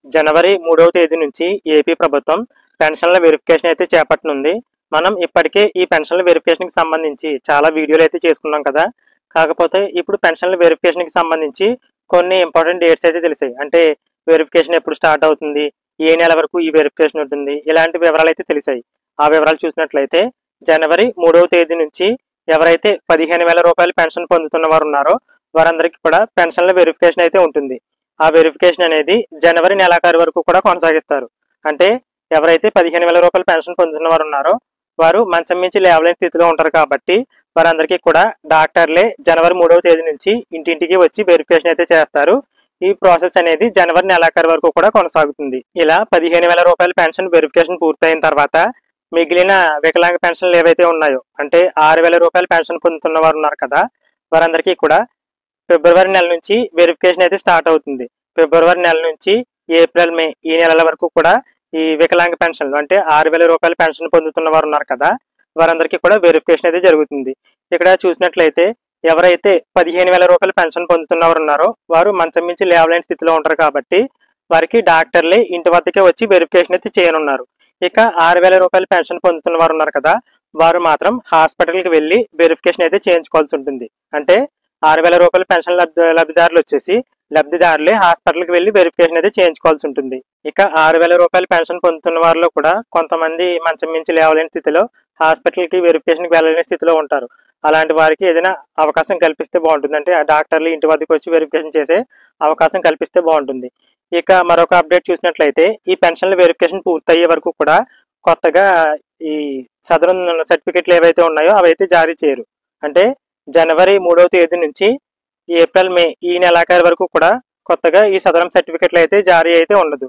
జనవరి 3వ తేదీ నుంచి ఏపీ ప్రభుత్వం పెన్షన్ల వెరిఫికేషన్ అయితే చేపట్టనుంది. మనం ఇప్పటికే ఈ పెన్షన్ల వెరిఫికేషన్‌కి సంబంధించి చాలా వీడియోలు అయితే చేసుకున్నాం కదా! కాకపోతే ఇప్పుడు పెన్షన్ల వెరిఫికేషన్‌కి సంబంధించి కొన్ని ఇంపార్టెంట్ డేట్స్ అయితే తెలిసాయి. అంటే వెరిఫికేషన్ ఎప్పుడు స్టార్ట్ అవుతుంది? ఏ నెల వరకు ఈ వెరిఫికేషన్ ఉంటుంది? ఇలాంటి వివరాలైతే తెలిసాయి. ఆ వివరాలు చూసినట్లయితే జనవరి 3వ తేదీ నుంచి ఎవరైతే రూ. 15,000 పెన్షన్ పొందుతున్న వారు ఉన్నారో వారందరికీ కూడా పెన్షన్ల వెరిఫికేషన్ అయితే ఉంటుంది. ఆ వెరిఫికేషన్ అనేది జనవరి నెలాఖరు వరకు కూడా కొనసాగిస్తారు. అంటే ఎవరైతే రూ. 15,000 పెన్షన్ పొందుతున్న వారు ఉన్నారో వారు మంచం మించి లేవలేని స్థితిలో ఉంటారు కాబట్టి వారందరికీ కూడా డాక్టర్లే జనవరి 3వ తేదీ నుంచి ఇంటింటికి వచ్చి వెరిఫికేషన్ అయితే చేస్తారు. ఈ ప్రాసెస్ అనేది జనవరి నెలాఖరు వరకు కూడా కొనసాగుతుంది. ఇలా రూ. 15,000 పెన్షన్ వెరిఫికేషన్ పూర్తయిన తర్వాత మిగిలిన వికలాంగ పెన్షన్లు ఏవైతే ఉన్నాయో అంటే రూ. 6,000 పెన్షన్ పొందుతున్న వారు ఉన్నారు కదా! వారందరికీ కూడా ఫిబ్రవరి నెల నుంచి వెరిఫికేషన్ అయితే స్టార్ట్ అవుతుంది. ఫిబ్రవరి నెల నుంచి ఏప్రిల్, మే ఈ నెలల వరకు కూడా ఈ వికలాంగ పెన్షన్లు అంటే రూ. 6,000 పెన్షన్ పొందుతున్న వారు ఉన్నారు కదా! వారందరికీ కూడా వెరిఫికేషన్ అయితే జరుగుతుంది. ఇక్కడ చూసినట్లయితే ఎవరైతే రూ. 15,000 పెన్షన్ పొందుతున్నవారు ఉన్నారో వారు మంచం మించి లేవలేని స్థితిలో ఉంటారు కాబట్టి వారికి డాక్టర్లే ఇంటి వద్దకే వచ్చి వెరిఫికేషన్ అయితే చేయనున్నారు. ఇక రూ. 6,000 పెన్షన్ పొందుతున్న వారు ఉన్నారు కదా! వారు మాత్రం హాస్పిటల్‌కి వెళ్లి వెరిఫికేషన్ అయితే చేయించుకోవాల్సి ఉంటుంది. అంటే రూ. 6,000 పెన్షన్ లబ్ధిదారులు వచ్చేసి లబ్ధిదారులే హాస్పిటల్‌కి వెళ్లి వెరిఫికేషన్ అయితే చేయించుకోవాల్సి ఉంటుంది. ఇక రూ. 6,000 పెన్షన్ పొందుతున్న వారిలో కూడా కొంతమంది మంచం మించి లేవలేని స్థితిలో హాస్పిటల్‌కి వెరిఫికేషన్‌కి వెళ్ళలేని స్థితిలో ఉంటారు. అలాంటి వారికి ఏదైనా అవకాశం కల్పిస్తే బాగుంటుంది. అంటే ఆ డాక్టర్లు ఇంటి వద్దకు వచ్చి వెరిఫికేషన్ చేసే అవకాశం కల్పిస్తే బాగుంటుంది. ఇక మరొక అప్డేట్ చూసినట్లయితే ఈ పెన్షన్ల వెరిఫికేషన్ పూర్తయ్యే వరకు కూడా కొత్తగా ఈ సదరన్ సర్టిఫికెట్లు ఏవైతే ఉన్నాయో అవైతే జారీ చేయరు. అంటే జనవరి 3వ తేదీ నుంచి ఏప్రిల్, మే ఈ నెలాఖరు వరకు కూడా కొత్తగా ఈ సదరం సర్టిఫికెట్లు అయితే జారీ అయితే ఉండదు.